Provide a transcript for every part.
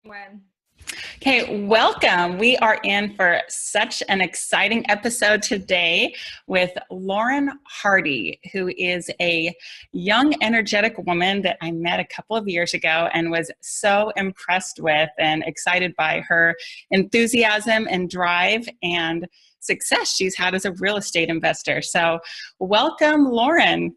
When Okay, welcome. We are in for such an exciting episode today with Lauren Hardy, who is a young, energetic woman that I met a couple of years ago and was so impressed with and excited by her enthusiasm and drive and success she's had as a real estate investor. So welcome, Lauren.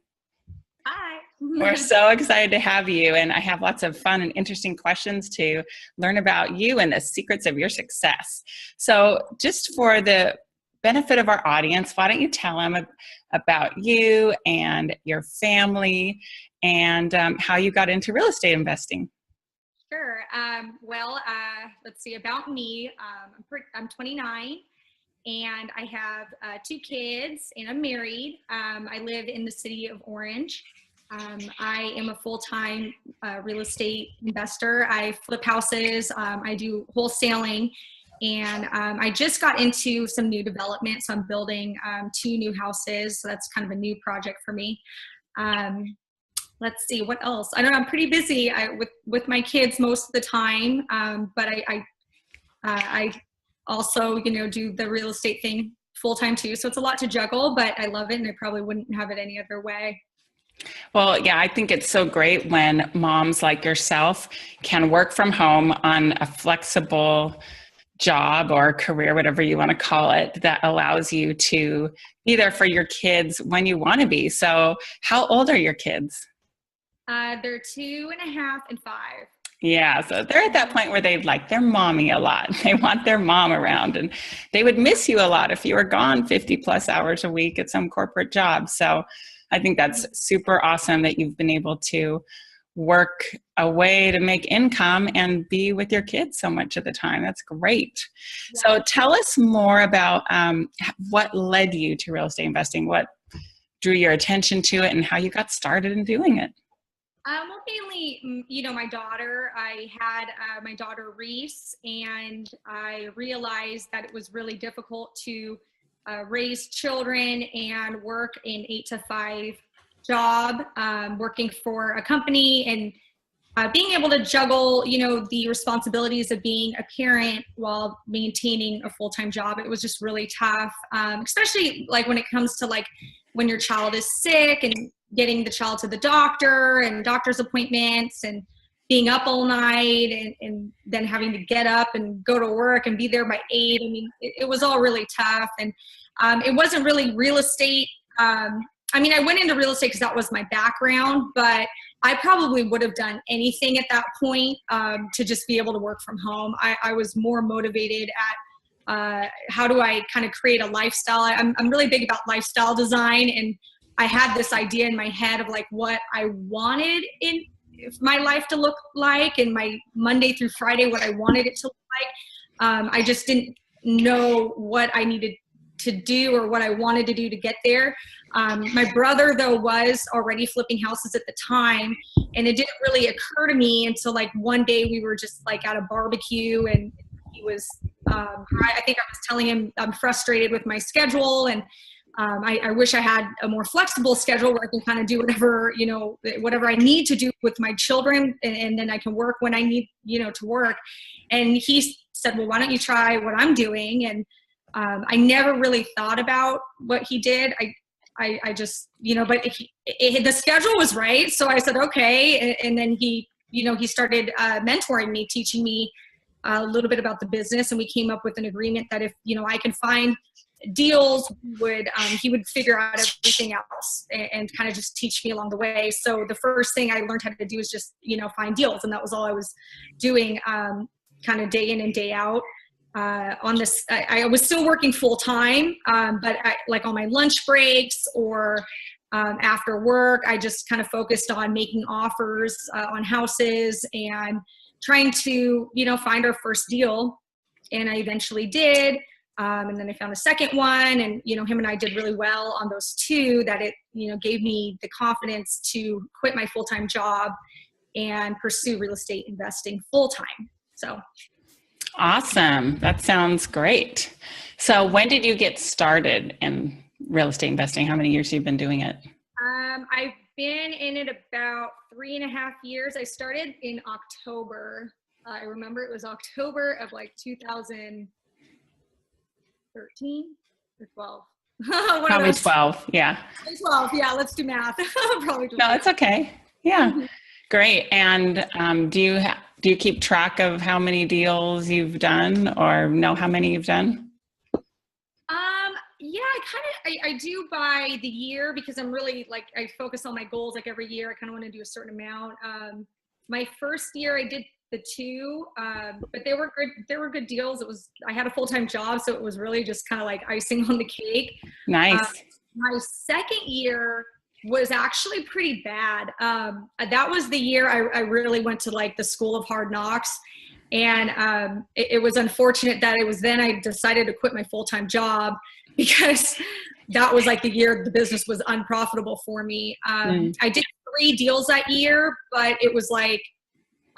Hi. We're so excited to have you, and I have lots of fun and interesting questions to learn about you and the secrets of your success. So just for the benefit of our audience, why don't you tell them about you and your family and how you got into real estate investing? Sure. Let's see about me. I'm 29 and I have two kids and I'm married. I live in the city of Orange. I am a full-time real estate investor. I flip houses. I do wholesaling, and I just got into some new development. So I'm building two new houses. So that's kind of a new project for me. Let's see what else. I know I'm pretty busy with my kids most of the time, but I also do the real estate thing full-time too. So it's a lot to juggle, but I love it, and I probably wouldn't have it any other way. Well, yeah, I think it's so great when moms like yourself can work from home on a flexible job or career, whatever you want to call it, that allows you to be there for your kids when you want to be. So how old are your kids? They're 2.5 and 5. Yeah, so they're at that point where they like their mommy a lot. They want their mom around, and they would miss you a lot if you were gone 50 plus hours a week at some corporate job. So I think that's super awesome that you've been able to work a way to make income and be with your kids so much of the time. That's great. Yeah. So tell us more about what led you to real estate investing, what drew your attention to it, and how you got started in doing it. Well, mainly, my daughter. I had my daughter Reese, and I realized that it was really difficult to raise children and work an 8 to 5 job, working for a company, and being able to juggle, the responsibilities of being a parent while maintaining a full-time job. It was just really tough, especially like when it comes to like when your child is sick and getting the child to the doctor and doctor's appointments and being up all night and then having to get up and go to work and be there by 8. I mean, it was all really tough. And it wasn't really real estate. I went into real estate because that was my background, but I probably would have done anything at that point to just be able to work from home. I was more motivated at how do I kind of create a lifestyle. I'm really big about lifestyle design, and I had this idea in my head of like what I wanted in my life to look like, and my Monday through Friday, what I wanted it to look like. I just didn't know what I needed to do or what I wanted to do to get there. My brother, though, was already flipping houses at the time, and it didn't really occur to me until like one day we were just like at a barbecue, and he was, I think I was telling him I'm frustrated with my schedule, and I wish I had a more flexible schedule where I can kind of do whatever I need to do with my children, and then I can work when I need, to work. And he said, well, why don't you try what I'm doing? And I never really thought about what he did. I just, but the schedule was right. So I said, okay. And then he started mentoring me, teaching me a little bit about the business. And we came up with an agreement that if, I can find deals, he would figure out everything else and kind of just teach me along the way. So the first thing I learned how to do was just, find deals. And that was all I was doing kind of day in and day out. On this, I was still working full time, but like on my lunch breaks or after work, I just kind of focused on making offers on houses and trying to, find our first deal. And I eventually did. And then I found a second one, and, him and I did really well on those two, that it, gave me the confidence to quit my full-time job and pursue real estate investing full-time. So. Awesome. That sounds great. So when did you get started in real estate investing? How many years have you been doing it? I've been in it about 3.5 years. I started in October I remember it was October of like 2013 or 12. One of Probably those. 12. Yeah. 12. Yeah, let's do math. Probably 12. No, it's okay. Yeah. Great. And do you keep track of how many deals you've done or know how many you've done? Yeah, I do by the year because I'm really like, I focus on my goals like every year. I kind of want to do a certain amount. My first year I did the two, but they were good. They were good deals. I had a full-time job, so it was really just kind of like icing on the cake. Nice. My second year was actually pretty bad. That was the year I really went to like the School of Hard Knocks. And it was unfortunate that it was then I decided to quit my full-time job because that was like the year the business was unprofitable for me. I did 3 deals that year, but it was like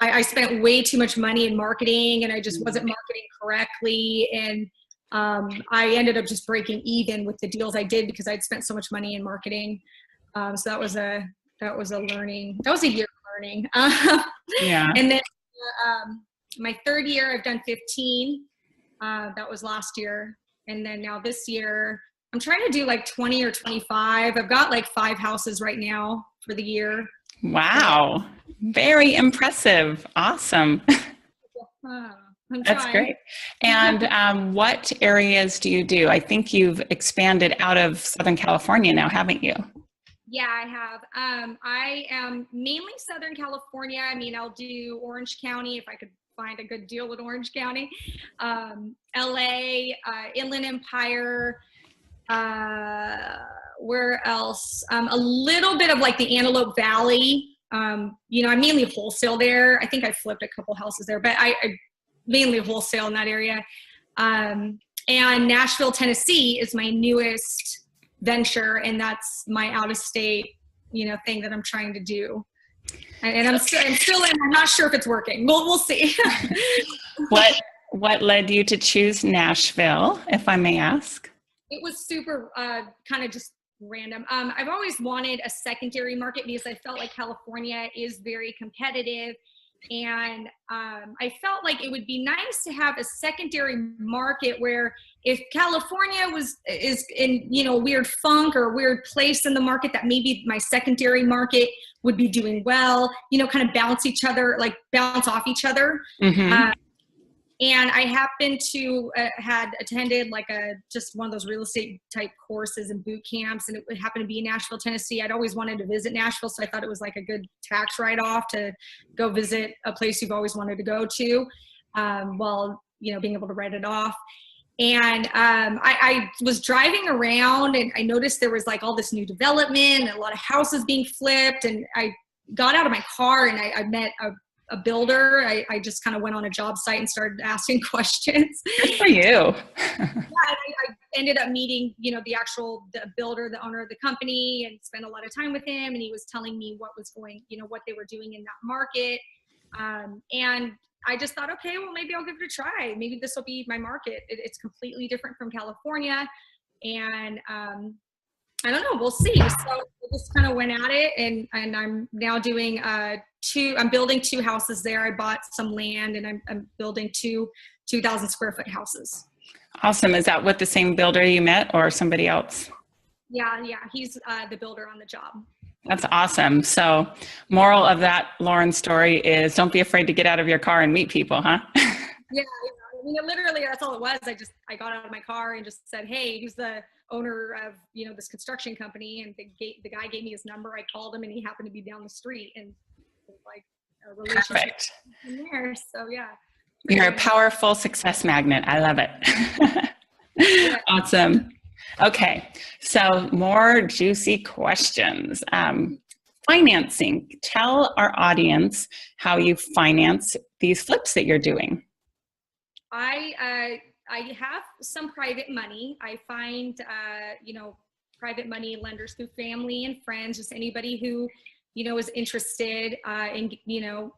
I spent way too much money in marketing and I just wasn't marketing correctly. And I ended up just breaking even with the deals I did because I'd spent so much money in marketing. So that was a year of learning. Yeah. And then my third year, I've done 15. That was last year. And then now this year, I'm trying to do like 20 or 25. I've got like 5 houses right now for the year. Wow. Very impressive. Awesome. That's great. And what areas do you do? I think you've expanded out of Southern California now, haven't you? Yeah, I have. I am mainly Southern California. I mean, I'll do Orange County if I could find a good deal with Orange County. LA, Inland Empire, where else? A little bit of like the Antelope Valley. I mainly wholesale there. I think I flipped a couple houses there, but I mainly wholesale in that area. And Nashville, Tennessee is my newest venture, and that's my out-of-state, thing that I'm trying to do. And I'm still in. I'm not sure if it's working. We'll see. What led you to choose Nashville, if I may ask? It was super kind of just random. I've always wanted a secondary market because I felt like California is very competitive. And I felt like it would be nice to have a secondary market where if California is in, weird funk or weird place in the market, that maybe my secondary market would be doing well, kind of bounce off each other. Mm-hmm. And I happened to had attended like just one of those real estate type courses and boot camps, and it happened to be in Nashville, Tennessee. I'd always wanted to visit Nashville, so I thought it was like a good tax write-off to go visit a place you've always wanted to go to, while being able to write it off. And I was driving around, and I noticed there was like all this new development and a lot of houses being flipped. And I got out of my car, and I met a builder. I just kind of went on a job site and started asking questions. Good for you. I ended up meeting, the builder, the owner of the company, and spent a lot of time with him. And he was telling me what they were doing in that market. And I just thought, okay, well, maybe I'll give it a try. Maybe this will be my market. It's completely different from California. And I don't know, we'll see. So I just kind of went at it, and I'm now doing I'm building 2 houses there. I bought some land, and I'm building 2,000 square foot houses. Awesome. Is that with the same builder you met or somebody else? Yeah. He's the builder on the job. That's awesome. So moral of that, Lauren's story is don't be afraid to get out of your car and meet people, huh? Yeah. I mean, literally, that's all it was. I got out of my car and just said, hey, who's the owner of, this construction company? And the guy gave me his number. I called him, and he happened to be down the street, and it was like a relationship. Perfect. In there. So yeah. You're a powerful success magnet. I love it. Awesome. Okay. So more juicy questions. Financing. Tell our audience how you finance these flips that you're doing. I have some private money. I find, private money lenders through family and friends, just anybody who, is interested and,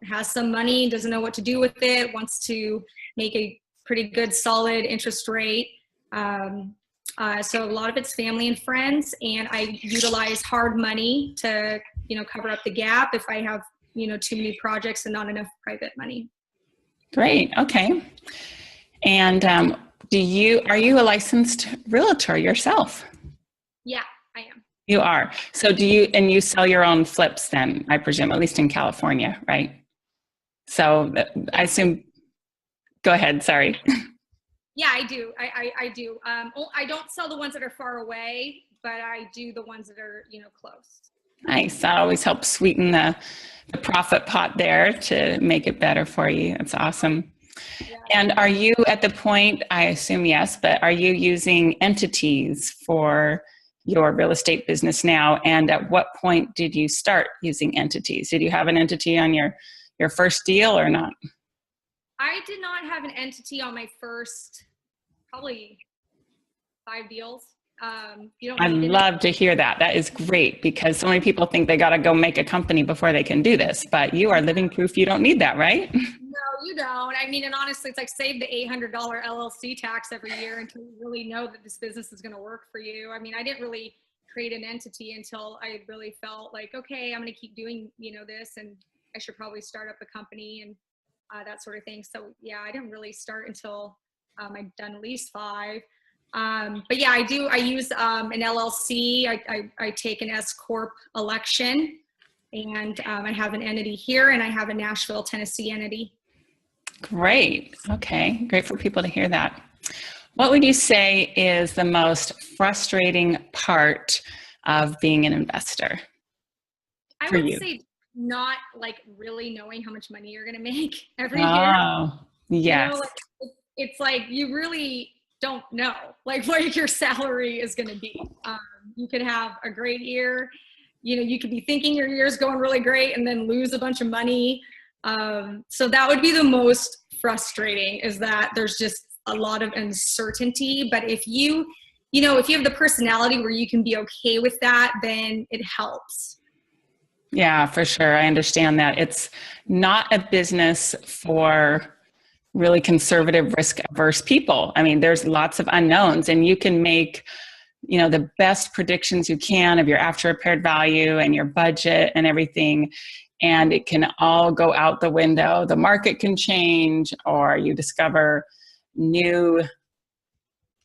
has some money, doesn't know what to do with it, wants to make a pretty good, solid interest rate. So a lot of it's family and friends, and I utilize hard money to, cover up the gap if I have, too many projects and not enough private money. Great. Okay. And are you a licensed realtor yourself? Yeah, I am. You are. So and you sell your own flips then, I presume, at least in California, right? So I assume, go ahead, sorry. Yeah, I do. I do. I don't sell the ones that are far away, but I do the ones that are, close. Nice. That always helps sweeten the profit pot there to make it better for you. That's awesome. Yeah. And are you at the point, I assume yes, but are you using entities for your real estate business now? And at what point did you start using entities? Did you have an entity on your first deal or not? I did not have an entity on my first, probably 5 deals. I love to hear that. That is great because so many people think they got to go make a company before they can do this, but you are living proof you don't need that, right? No, you don't. I mean, and honestly, it's like save the $800 LLC tax every year until you really know that this business is going to work for you. I mean, I didn't really create an entity until I really felt like, okay, I'm going to keep doing, this, and I should probably start up a company and that sort of thing. So yeah, I didn't really start until I'd done at least 5. But yeah, I use an LLC. I take an S Corp election, and I have an entity here, and I have a Nashville, Tennessee entity. Great. Okay. Great for people to hear that. What would you say is the most frustrating part of being an investor? I for would you? say not like really knowing how much money you're going to make every year. Oh, yes. It's like you really don't know like what your salary is going to be. You could have a great year. You could be thinking your year's going really great and then lose a bunch of money. So that would be the most frustrating, is that there's just a lot of uncertainty. But if you have the personality where you can be okay with that, then it helps. Yeah, for sure. I understand that. It's not a business for really conservative, risk averse people. I mean, there's lots of unknowns, and you can make, the best predictions you can of your after repaired value and your budget and everything. And it can all go out the window. The market can change, or you discover new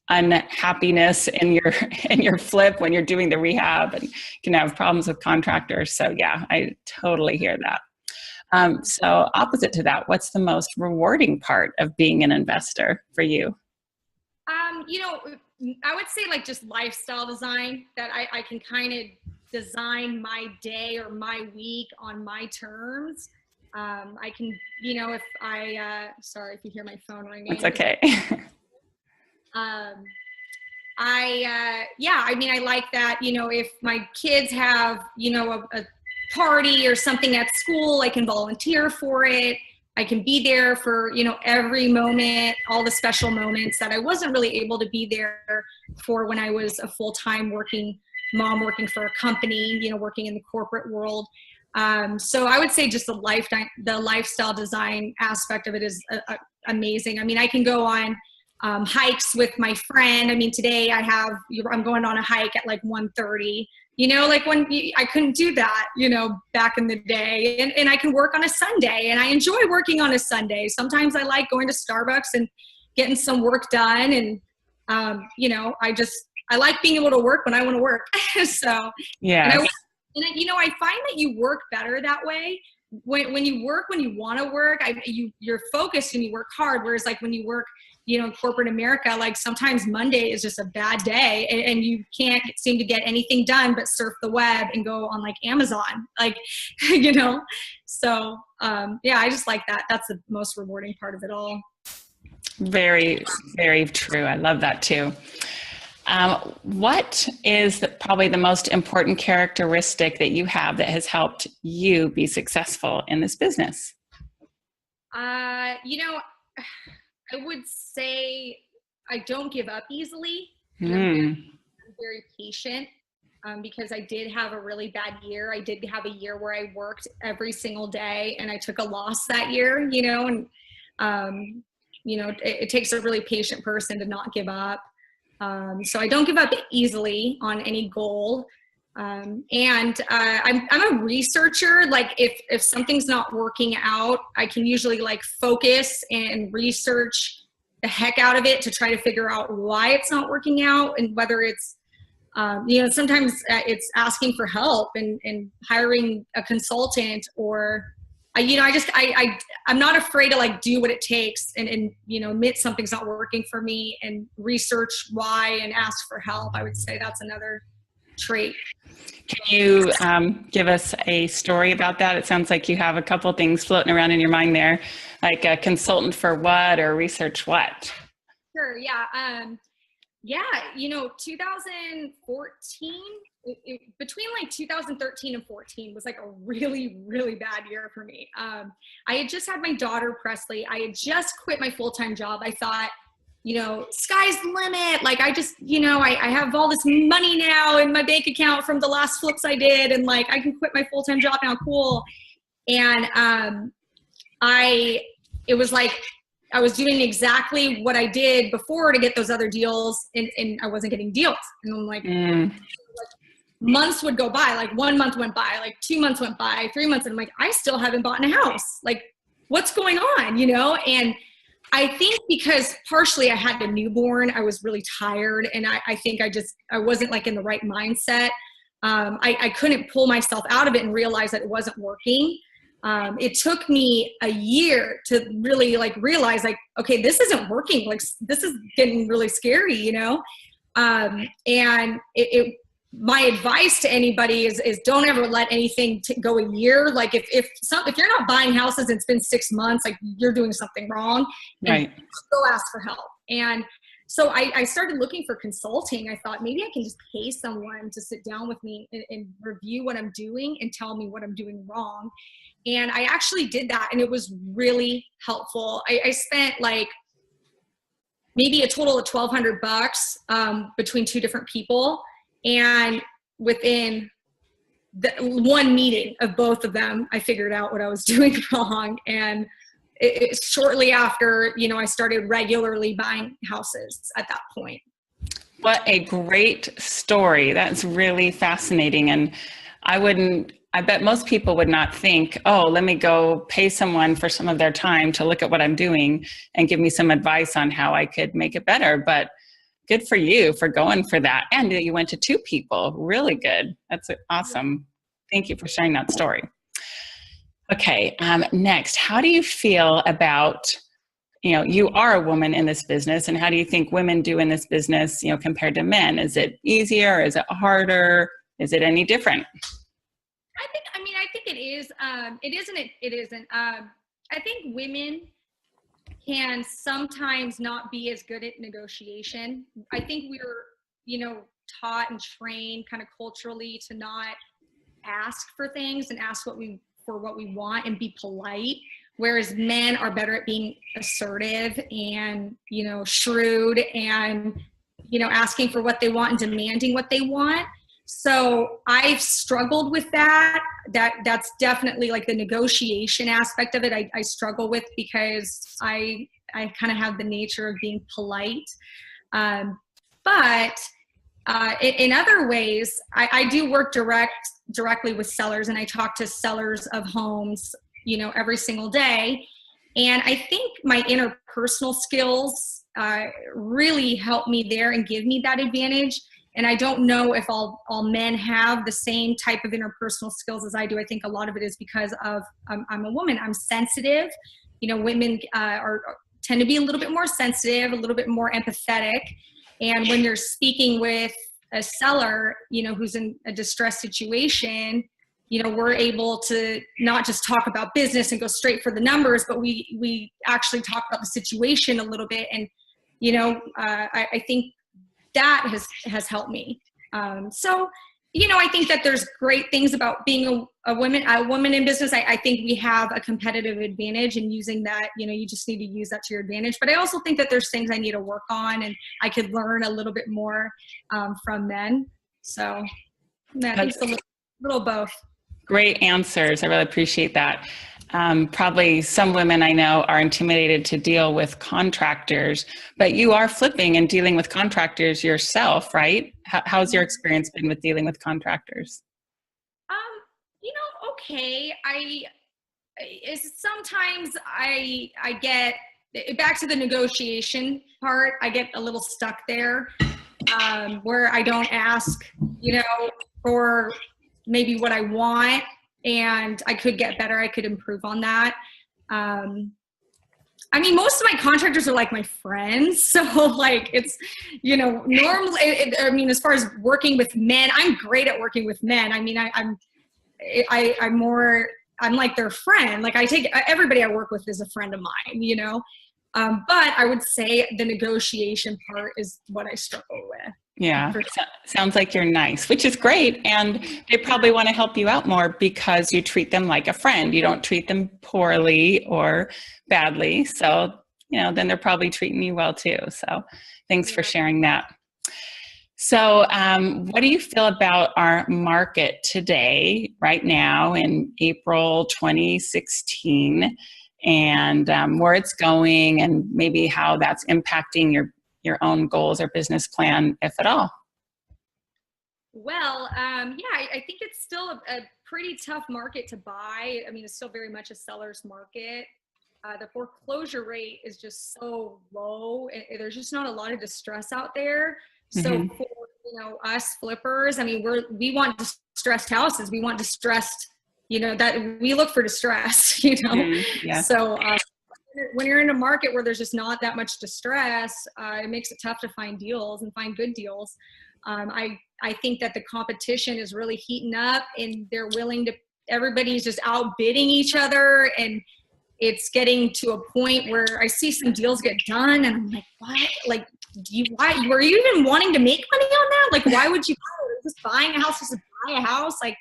unhappiness in your flip when you're doing the rehab, and you can have problems with contractors. So yeah, I totally hear that. So opposite to that, what's the most rewarding part of being an investor for you? I would say like just lifestyle design, that I can kind of design my day or my week on my terms. I can, if sorry if you hear my phone ringing. It's okay. I like that, if my kids have, a party or something at school, I can volunteer for it. I can be there for, every moment, all the special moments that I wasn't really able to be there for when I was a full-time working mom, working for a company, working in the corporate world. So I would say just the lifestyle design aspect of it is amazing. I mean, I can go on hikes with my friend. I mean, today I'm going on a hike at like 1:30, like when I couldn't do that, back in the day, and I can work on a Sunday, and I enjoy working on a Sunday. Sometimes I like going to Starbucks and getting some work done. And, I like being able to work when I want to work. So, yeah. I find that you work better that way. When you work, when you want to work, you're focused and you work hard. Whereas like when you work, in corporate America, like sometimes Monday is just a bad day, and you can't seem to get anything done but surf the web and go on like Amazon, like, so I just like that. That's the most rewarding part of it all. Very, very true. I love that too. What is probably the most important characteristic that you have that has helped you be successful in this business? I would say I don't give up easily. Mm. I'm very patient, because I did have a really bad year. I did have a year where I worked every single day, and I took a loss that year, and it takes a really patient person to not give up. So I don't give up easily on any goal. I'm a researcher. Like if something's not working out, I can usually like focus and research the heck out of it to try to figure out why it's not working out, and whether it's, sometimes it's asking for help and hiring a consultant, or, I'm not afraid to like do what it takes and admit something's not working for me and research why and ask for help. I would say that's another trait. Can you give us a story about that? It sounds like you have a couple things floating around in your mind there, like a consultant for what or research what? Sure. Yeah. 2014, between like 2013 and 14 was like a really, really bad year for me. I had just had my daughter, Presley. I had just quit my full-time job. I thought, sky's the limit. Like I just, I have all this money now in my bank account from the last flips I did. And like, I can quit my full-time job now. Cool. And it was like, I was doing exactly what I did before to get those other deals, and I wasn't getting deals. And I'm like, months would go by, like 1 month went by, like 2 months went by, 3 months. And I'm like, I still haven't bought a house. Like what's going on, And I think because partially I had a newborn, I was really tired. And I think I wasn't like in the right mindset. I couldn't pull myself out of it and realize that it wasn't working. It took me a year to really like realize like, okay, this isn't working. Like this is getting really scary, and my advice to anybody is don't ever let anything go a year. Like if you're not buying houses and it's been 6 months, like you're doing something wrong. Right. Go ask for help. And so I started looking for consulting. I thought maybe I can just pay someone to sit down with me and review what I'm doing and tell me what I'm doing wrong. And I actually did that, and it was really helpful. I spent like maybe a total of $1,200 between two different people. And within the one meeting of both of them, I figured out what I was doing wrong. And shortly after, I started regularly buying houses at that point. What a great story. That's really fascinating. And I bet most people would not think, oh, let me go pay someone for some of their time to look at what I'm doing and give me some advice on how I could make it better. But good for you for going for that. And you went to two people. Really good. That's awesome. Thank you for sharing that story. Okay. Next, how do you feel about, you are a woman in this business, and how do you think women do in this business, compared to men? Is it easier? Is it harder? Is it any different? I think it is. It isn't. I think women can sometimes not be as good at negotiation. I think we're, taught and trained kind of culturally to not ask for things and ask what we want and be polite. Whereas men are better at being assertive and, shrewd and, asking for what they want and demanding what they want. So I've struggled with that. That's definitely like the negotiation aspect of it. I struggle with because I kind of have the nature of being polite. But in other ways, I do work directly with sellers, and I talk to sellers of homes, every single day. And I think my interpersonal skills really help me there and give me that advantage. And I don't know if all men have the same type of interpersonal skills as I do. I think a lot of it is because of I'm a woman. I'm sensitive. Women tend to be a little bit more sensitive, a little bit more empathetic. And when you're speaking with a seller, who's in a distressed situation, we're able to not just talk about business and go straight for the numbers, but we actually talk about the situation a little bit. And, I think that has helped me. I think that there's great things about being a woman in business. I think we have a competitive advantage in using that. You just need to use that to your advantage. But I also think that there's things I need to work on, and I could learn a little bit more from men. So I think it's a little both. Great answers. I really appreciate that. Probably some women I know are intimidated to deal with contractors, but you are flipping and dealing with contractors yourself, right? How's your experience been with dealing with contractors? Okay. Sometimes I get back to the negotiation part. I get a little stuck there, where I don't ask, for maybe what I want, and I could get better. I could improve on that. Most of my contractors are like my friends. So like it's, normally, as far as working with men, I'm great at working with men. I'm like their friend. Like I take everybody I work with is a friend of mine, but I would say the negotiation part is what I struggle with. Yeah. Sounds like you're nice, which is great. And they probably want to help you out more because you treat them like a friend. You don't treat them poorly or badly. So, then they're probably treating you well too. So thanks for sharing that. So what do you feel about our market today, right now in April 2016, and where it's going and maybe how that's impacting your own goals or business plan, if at all? Well, I think it's still a pretty tough market to buy. It's still very much a seller's market. The foreclosure rate is just so low. There's just not a lot of distress out there. So for us flippers, we want distressed houses. We want distressed, that we look for distress. Yeah. So when you're in a market where there's just not that much distress, it makes it tough to find deals and find good deals. I think that the competition is really heating up, and everybody's just outbidding each other, and it's getting to a point where I see some deals get done and I'm like, what? Like, why were you even wanting to make money on that? Like, why would you just buying a house just to buy a house? Like,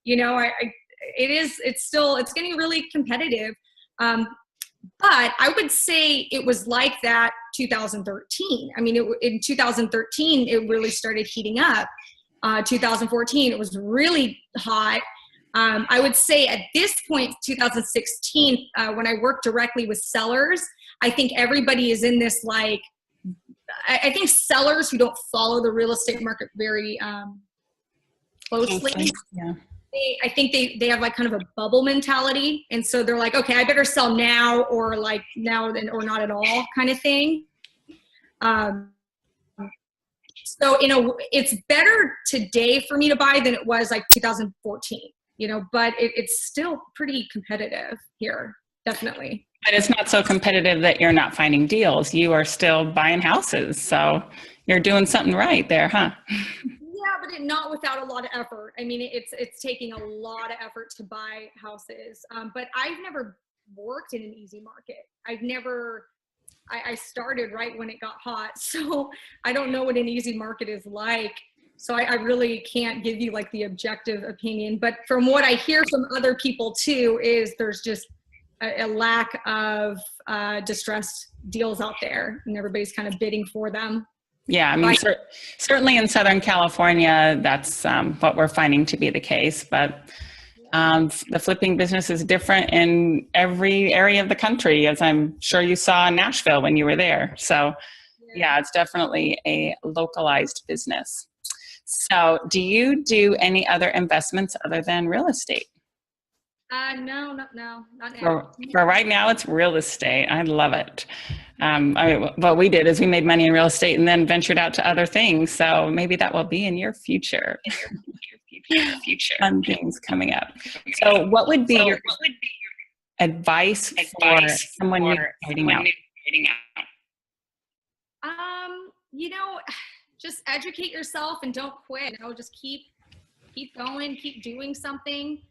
it's getting really competitive. But I would say it was like that 2013. In 2013, it really started heating up. 2014, it was really hot. I would say at this point, 2016, when I work directly with sellers, I think everybody is in this, like, I think sellers who don't follow the real estate market very closely, yeah. I think they have like kind of a bubble mentality. And so they're like, okay, I better sell now, or like now or not at all kind of thing. So, it's better today for me to buy than it was like 2014, but it's still pretty competitive here, definitely. But it's not so competitive that you're not finding deals. You are still buying houses. So you're doing something right there, huh? Yeah, but not without a lot of effort. It's taking a lot of effort to buy houses. But I've never worked in an easy market. I started right when it got hot. So I don't know what an easy market is like. So I really can't give you like the objective opinion. But from what I hear from other people too, is there's just a lack of distressed deals out there, and everybody's kind of bidding for them. Yeah, certainly in Southern California, that's what we're finding to be the case. But the flipping business is different in every area of the country, as I'm sure you saw in Nashville when you were there. So yeah, it's definitely a localized business. So do you do any other investments other than real estate? No, not now. For right now, it's real estate. I love it. What we did is we made money in real estate and then ventured out to other things. So maybe that will be in your future. Fun things coming up. So what would be your advice for someone new starting out? Just educate yourself and don't quit. Just keep going, keep doing something.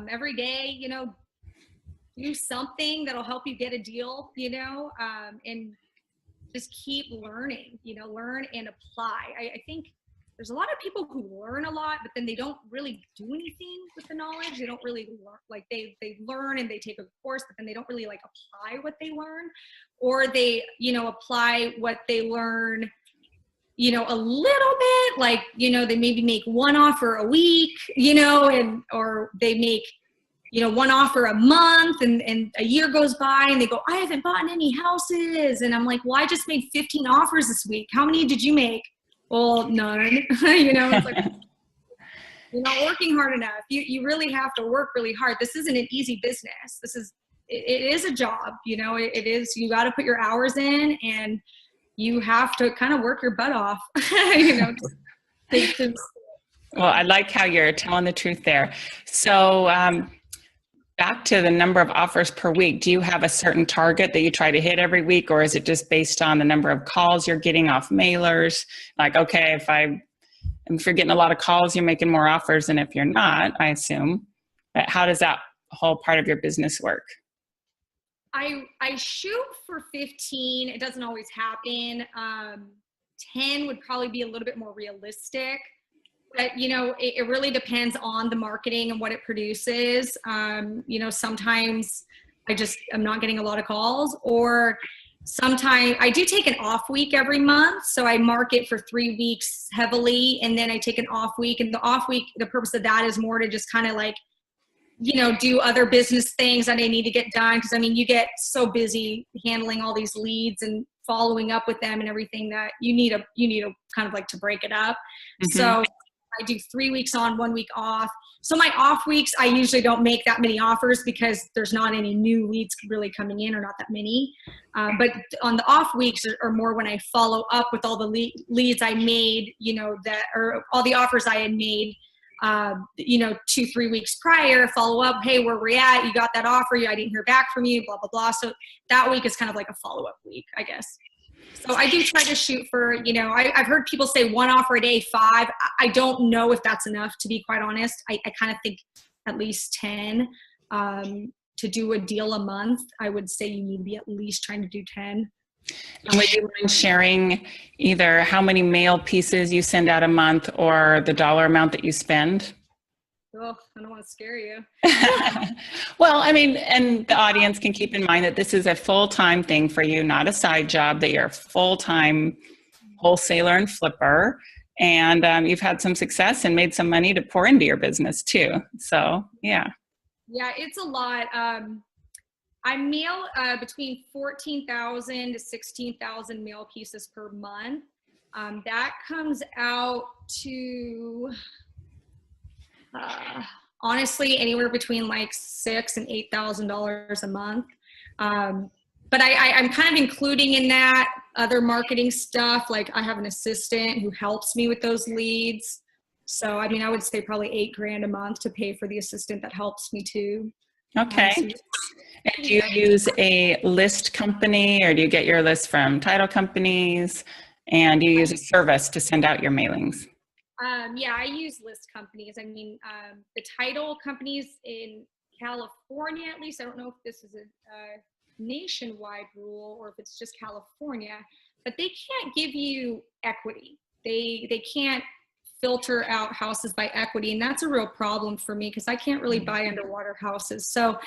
Every day, do something that'll help you get a deal, and just keep learning, learn and apply. I think there's a lot of people who learn a lot, but then they don't really do anything with the knowledge. They don't really learn, like they learn and they take a course, but then they don't really like apply what they learn, or they, apply what they learn, a little bit, like, they maybe make one offer a week, or they make, one offer a month, and a year goes by and they go, I haven't bought any houses. And I'm like, well, I just made 15 offers this week. How many did you make? well, none. It's like, you're not working hard enough. You really have to work really hard. This isn't an easy business. It is a job, it is, you got to put your hours in, and you have to kind of work your butt off, Well, I like how you're telling the truth there. So back to the number of offers per week, do you have a certain target that you try to hit every week, or is it just based on the number of calls you're getting off mailers? Like, okay, if you're getting a lot of calls, you're making more offers than if you're not, I assume. But how does that whole part of your business work? I shoot for 15. It doesn't always happen. 10 would probably be a little bit more realistic. But, it really depends on the marketing and what it produces. Sometimes I'm not getting a lot of calls, or sometimes I do take an off week every month. So I market for 3 weeks heavily, and then I take an off week. And the off week, the purpose of that is more to just kind of like, do other business things that I need to get done. Cause you get so busy handling all these leads and following up with them and everything that you need a kind of like to break it up. Mm-hmm. So I do 3 weeks on, 1 week off. So my off weeks, I usually don't make that many offers because there's not any new leads really coming in, or not that many. But on the off weeks are more when I follow up with all the leads I made, or all the offers I had made, 2-3 weeks prior, follow up. Hey, where we're at? You got that offer? I didn't hear back from you, blah, blah, blah. So that week is kind of like a follow-up week, I guess. So I do try to shoot for, I've heard people say 1 offer a day, 5. I don't know if that's enough, to be quite honest. I kind of think at least 10 to do a deal a month. I would say you need to be at least trying to do 10. And would you mind sharing either how many mail pieces you send out a month, or the dollar amount that you spend? Oh, I don't want to scare you. Well, and the audience can keep in mind that this is a full-time thing for you, not a side job, that you're a full-time wholesaler and flipper. And you've had some success and made some money to pour into your business too. So, yeah. Yeah, it's a lot. I mail between 14,000 to 16,000 mail pieces per month. That comes out to... honestly, anywhere between like $6,000 and $8,000 a month. But I'm kind of including in that other marketing stuff. Like I have an assistant who helps me with those leads. So, I would say probably $8,000 a month to pay for the assistant that helps me too. Okay. And do you use a list company, or do you get your list from title companies? And do you use a service to send out your mailings? Yeah, I use list companies. The title companies in California, at least, I don't know if this is a nationwide rule or if it's just California, but they can't give you equity. They can't filter out houses by equity. And that's a real problem for me because I can't really buy underwater houses. So,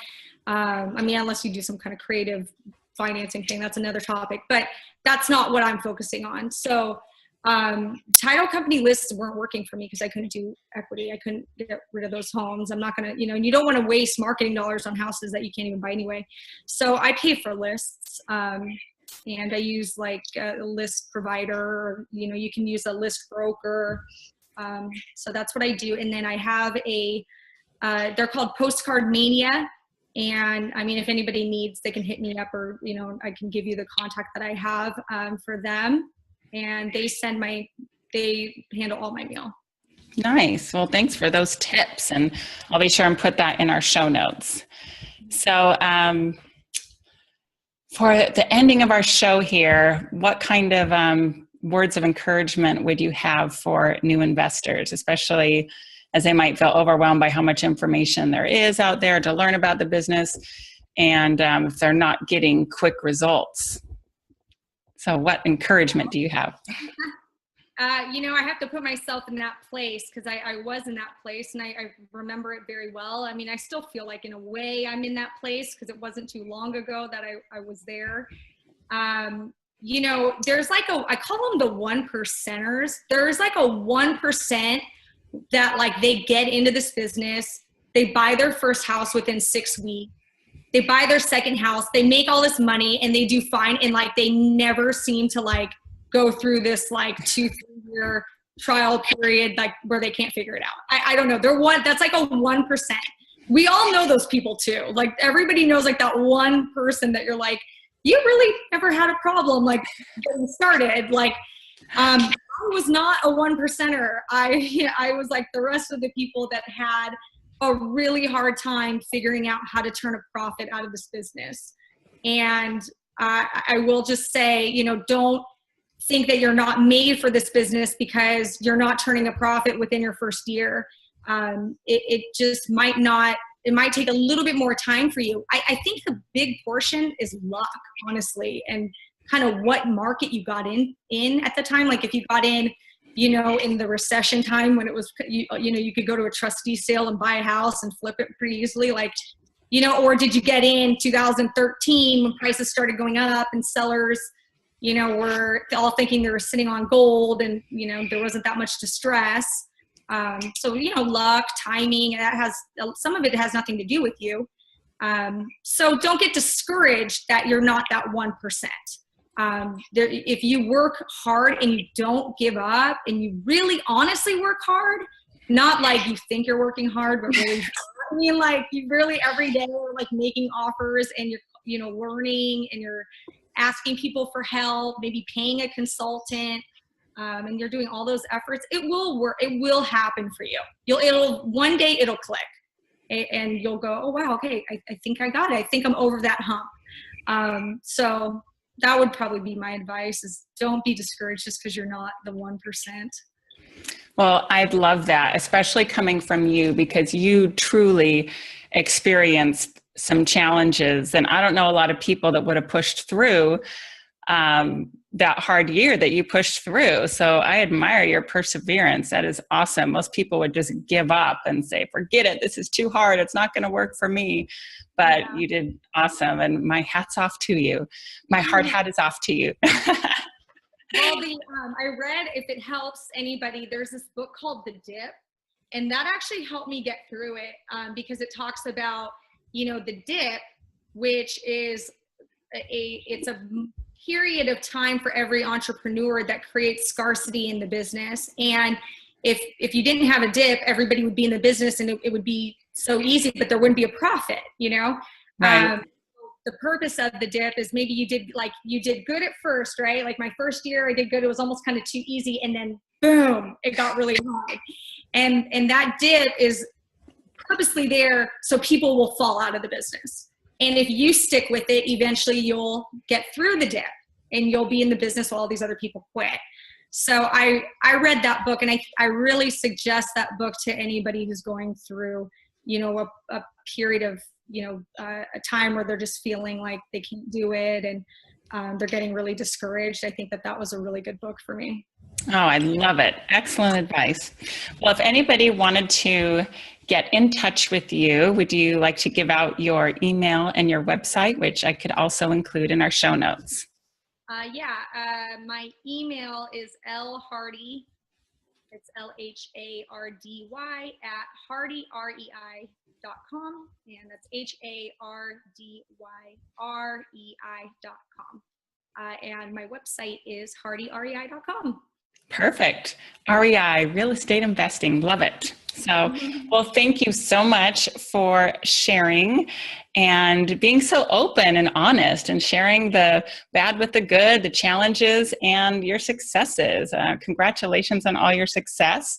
unless you do some kind of creative financing thing, that's another topic, but that's not what I'm focusing on. So, title company lists weren't working for me because I couldn't do equity. I couldn't get rid of those homes. I'm not going to, and you don't want to waste marketing dollars on houses that you can't even buy anyway. So I pay for lists, and I use like a list provider, or, you can use a list broker. So that's what I do. And then I have they're called Postcard Mania. And if anybody needs, they can hit me up, or, I can give you the contact that I have, for them. And they handle all my mail. Nice. Well, thanks for those tips. And I'll be sure and put that in our show notes. So for the ending of our show here, what kind of words of encouragement would you have for new investors, especially as they might feel overwhelmed by how much information there is out there to learn about the business, and if they're not getting quick results? So what encouragement do you have? I have to put myself in that place, because I was in that place, and I remember it very well. I still feel like in a way I'm in that place because it wasn't too long ago that I was there. There's like I call them the 1%ers. There's like a 1% that like they get into this business. They buy their first house within 6 weeks. They buy their second house, they make all this money, and they do fine. And like, they never seem to like go through this like 2-3 year trial period, like where they can't figure it out. I don't know. That's like a 1%. We all know those people too. Like everybody knows like that one person that you're like, you really never had a problem like getting started. Like, I was not a 1%er. I was like the rest of the people that had a really hard time figuring out how to turn a profit out of this business. And I will just say, don't think that you're not made for this business because you're not turning a profit within your first year. It just might not, it might take a little bit more time for you. I think the big portion is luck, honestly, and kind of what market you got in at the time. Like if you got in, in the recession time when it was, you could go to a trustee sale and buy a house and flip it pretty easily. Like, or did you get in 2013 when prices started going up and sellers, were all thinking they were sitting on gold and, there wasn't that much distress. So, luck, timing, some of it has nothing to do with you. So don't get discouraged that you're not that 1%. If you work hard and you don't give up and you really honestly work hard, not like you think you're working hard, but really, I mean, like you really every day are like making offers and you're, learning and you're asking people for help, maybe paying a consultant, and you're doing all those efforts, it will work. It will happen for you. One day it'll click and you'll go, oh, wow, okay, I think I got it. I think I'm over that hump. So that would probably be my advice is don't be discouraged just because you're not the 1%. Well, I'd love that, especially coming from you because you truly experienced some challenges. And I don't know a lot of people that would have pushed through that hard year that you pushed through. So I admire your perseverance. That is awesome. Most people would just give up and say, forget it. This is too hard. It's not going to work for me. But you did awesome. And my hat's off to you. My hard hat is off to you. Well, I read, if it helps anybody, there's this book called The Dip. And that actually helped me get through it because it talks about, the dip, which is it's a period of time for every entrepreneur that creates scarcity in the business. And if you didn't have a dip, everybody would be in the business and it would be so easy, but there wouldn't be a profit, Right. The purpose of the dip is maybe you did good at first, right? Like my first year I did good. It was almost kind of too easy. And then boom, it got really hard. And that dip is purposely there so people will fall out of the business. And if you stick with it, eventually you'll get through the dip and you'll be in the business while all these other people quit. So I read that book and I really suggest that book to anybody who's going through, a period of, a time where they're just feeling like they can't do it and they're getting really discouraged. I think that was a really good book for me. Oh, I love it. Excellent advice. Well, if anybody wanted to get in touch with you, would you like to give out your email and your website, which I could also include in our show notes? My email is lhardy, it's LHARDY at hardy.com, and that's HARDYREI.com. And my website is hardyrei.com. Perfect. REI, real estate investing. Love it. So, well, thank you so much for sharing and being so open and honest and sharing the bad with the good, the challenges and your successes. Congratulations on all your success.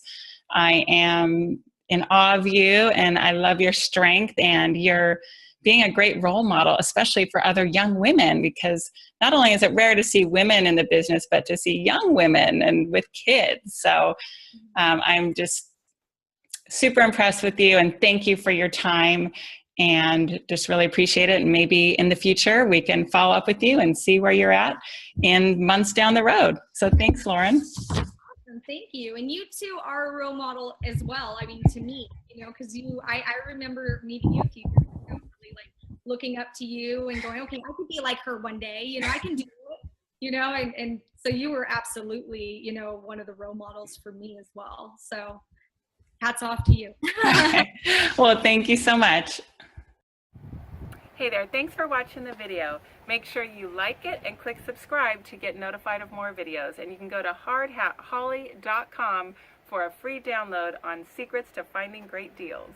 I am in awe of you and I love your strength and your being a great role model, especially for other young women, because not only is it rare to see women in the business, but to see young women and with kids. So I'm just super impressed with you and thank you for your time and just really appreciate it. And maybe in the future, we can follow up with you and see where you're at in months down the road. So thanks, Lauren. Awesome. Thank you. And you too are a role model as well. I mean, to me, because I remember meeting you a few years ago. Looking up to you and going, okay, I could be like her one day, I can do it, and so you were absolutely, one of the role models for me as well. So hats off to you. Okay. Well, thank you so much. Hey there, thanks for watching the video. Make sure you like it and click subscribe to get notified of more videos. And you can go to hardhatholly.com for a free download on secrets to finding great deals.